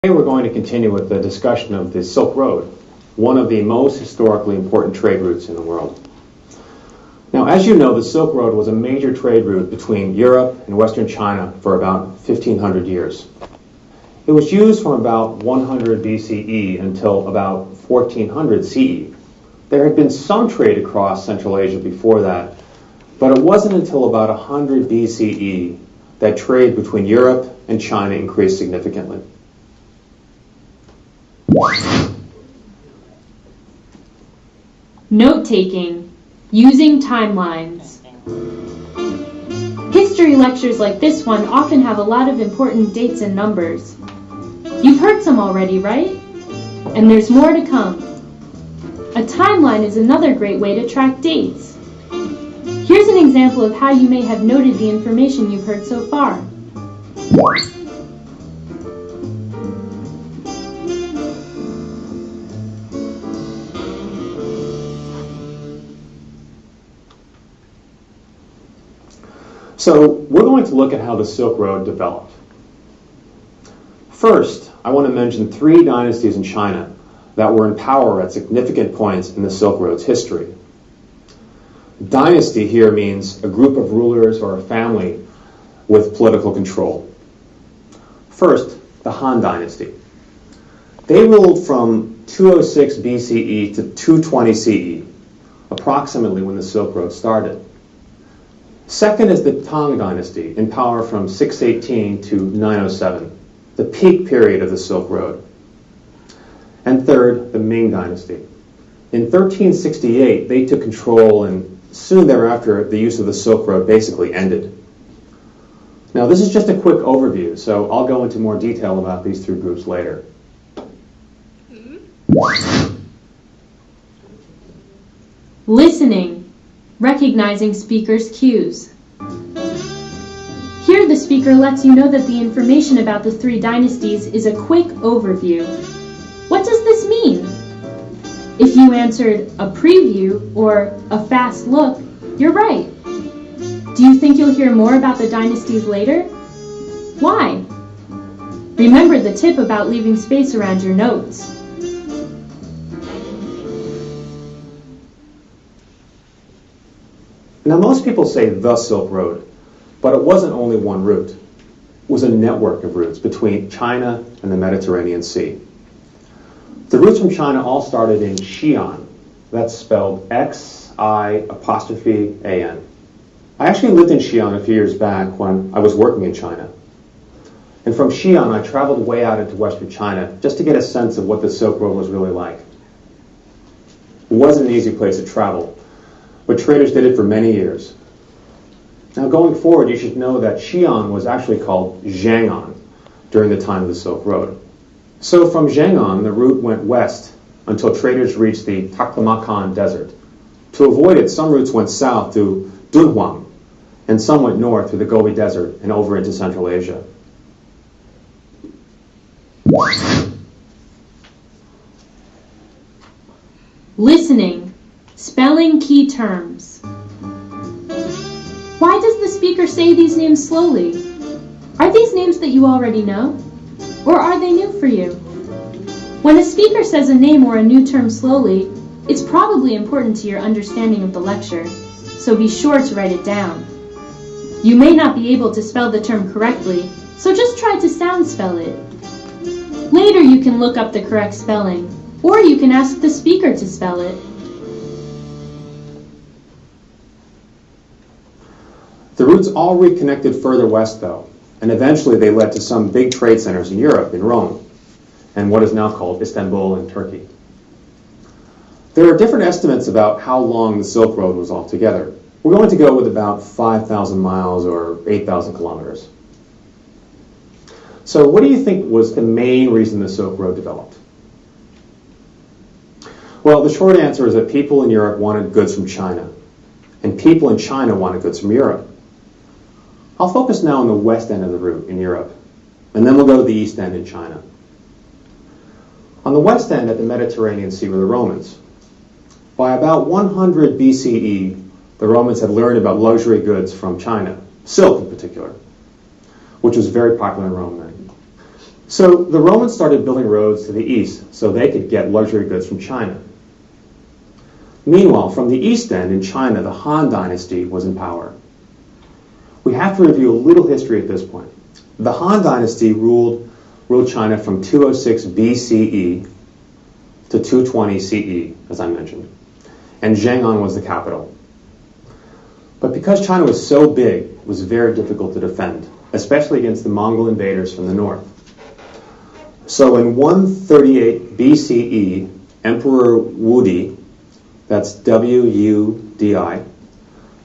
Today we're going to continue with the discussion of the Silk Road, one of the most historically important trade routes in the world. Now, as you know, the Silk Road was a major trade route between Europe and Western China for about 1,500 years. It was used from about 100 BCE until about 1400 CE. There had been some trade across Central Asia before that, but it wasn't until about 100 BCE that trade between Europe and China increased significantly. Note-taking, using timelines. History lectures like this one often have a lot of important dates and numbers. You've heard some already, right? And there's more to come. A timeline is another great way to track dates. Here's an example of how you may have noted the information you've heard so far. So we're going to look at how the Silk Road developed. First, I want to mention 3 dynasties in China that were in power at significant points in the Silk Road's history. Dynasty here means a group of rulers or a family with political control. First, the Han Dynasty. They ruled from 206 BCE to 220 CE, approximately when the Silk Road started. Second is the Tang Dynasty, in power from 618 to 907, the peak period of the Silk Road. And third, the Ming Dynasty. In 1368, they took control, and soon thereafter, the use of the Silk Road basically ended. Now, this is just a quick overview, so I'll go into more detail about these 3 groups later. Listening. Recognizing speaker's cues. Here the speaker lets you know that the information about the 3 dynasties is a quick overview. What does this mean? If you answered a preview or a fast look, you're right. Do you think you'll hear more about the dynasties later? Why? Remember the tip about leaving space around your notes. Now, most people say the Silk Road, but it wasn't only one route. It was a network of routes between China and the Mediterranean Sea. The routes from China all started in Xi'an. That's spelled X-I''AN. I actually lived in Xi'an a few years back when I was working in China. And from Xi'an, I traveled way out into Western China just to get a sense of what the Silk Road was really like. It wasn't an easy place to travel, but traders did it for many years. Now, going forward, you should know that Xi'an was actually called Zhang'an during the time of the Silk Road. So from Zhang'an, the route went west until traders reached the Taklamakan Desert. To avoid it, some routes went south to Dunhuang, and some went north through the Gobi Desert and over into Central Asia. Listening. Spelling key terms. Why does the speaker say these names slowly? Are these names that you already know? Or are they new for you? When a speaker says a name or a new term slowly, it's probably important to your understanding of the lecture, so be sure to write it down. You may not be able to spell the term correctly, so just try to sound spell it. Later you can look up the correct spelling, or you can ask the speaker to spell it. The routes all reconnected further west, though, and eventually they led to some big trade centers in Europe, in Rome, and what is now called Istanbul in Turkey. There are different estimates about how long the Silk Road was altogether. We're going to go with about 5,000 miles or 8,000 kilometers. So what do you think was the main reason the Silk Road developed? Well, the short answer is that people in Europe wanted goods from China, and people in China wanted goods from Europe. I'll focus now on the west end of the route in Europe, and then we'll go to the east end in China. On the west end at the Mediterranean Sea were the Romans. By about 100 BCE, the Romans had learned about luxury goods from China, silk in particular, which was very popular in Rome then. So the Romans started building roads to the east so they could get luxury goods from China. Meanwhile, from the east end in China, the Han Dynasty was in power. We have to review a little history at this point. The Han Dynasty ruled China from 206 BCE to 220 CE, as I mentioned, and Zheng'an was the capital. But because China was so big, it was very difficult to defend, especially against the Mongol invaders from the north. So in 138 BCE, Emperor Wudi, that's W-U-D-I,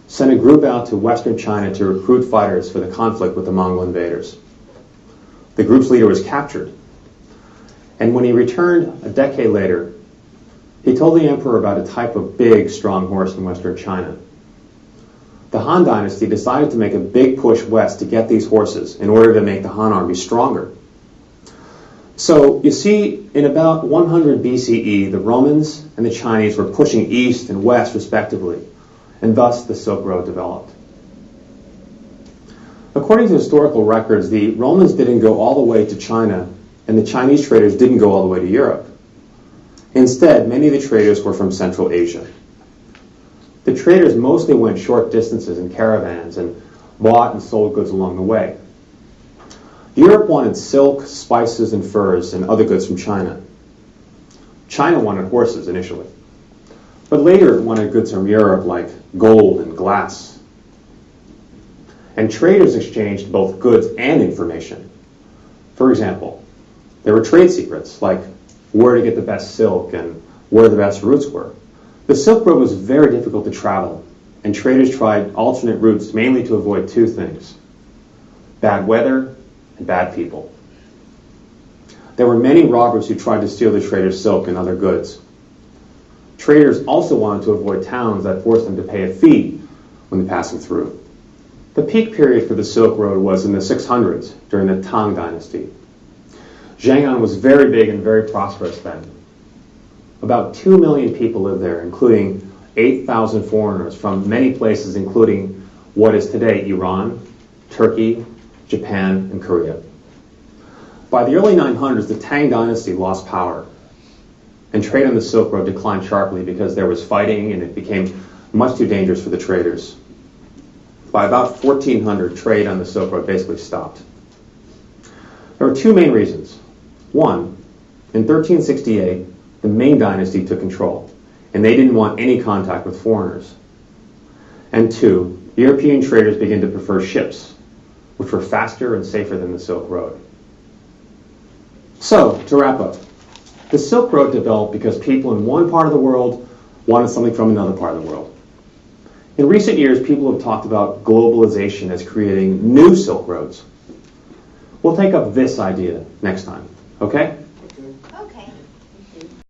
sent a group out to western China to recruit fighters for the conflict with the Mongol invaders. The group's leader was captured. And when he returned a decade later, he told the emperor about a type of big, strong horse in western China. The Han Dynasty decided to make a big push west to get these horses in order to make the Han army stronger. So you see, in about 100 BCE, the Romans and the Chinese were pushing east and west respectively, and thus the Silk Road developed. According to historical records, the Romans didn't go all the way to China, and the Chinese traders didn't go all the way to Europe. Instead, many of the traders were from Central Asia. The traders mostly went short distances in caravans and bought and sold goods along the way. Europe wanted silk, spices, and furs, and other goods from China. China wanted horses initially, but later it wanted goods from Europe like gold and glass. And traders exchanged both goods and information. For example, there were trade secrets like where to get the best silk and where the best routes were. The Silk Road was very difficult to travel, and traders tried alternate routes mainly to avoid two things: bad weather and bad people. There were many robbers who tried to steal the traders' silk and other goods. Traders also wanted to avoid towns that forced them to pay a fee when passing through. The peak period for the Silk Road was in the 600s during the Tang Dynasty. Zheng'an was very big and very prosperous then. About 2 million people lived there, including 8,000 foreigners from many places, including what is today Iran, Turkey, Japan, and Korea. By the early 900s, the Tang Dynasty lost power, and trade on the Silk Road declined sharply because there was fighting and it became much too dangerous for the traders. By about 1400, trade on the Silk Road basically stopped. There were two main reasons. One, in 1368, the Ming Dynasty took control, and they didn't want any contact with foreigners. And two, European traders began to prefer ships, which were faster and safer than the Silk Road. So, to wrap up, the Silk Road developed because people in one part of the world wanted something from another part of the world. In recent years, people have talked about globalization as creating new Silk Roads. We'll take up this idea next time, okay?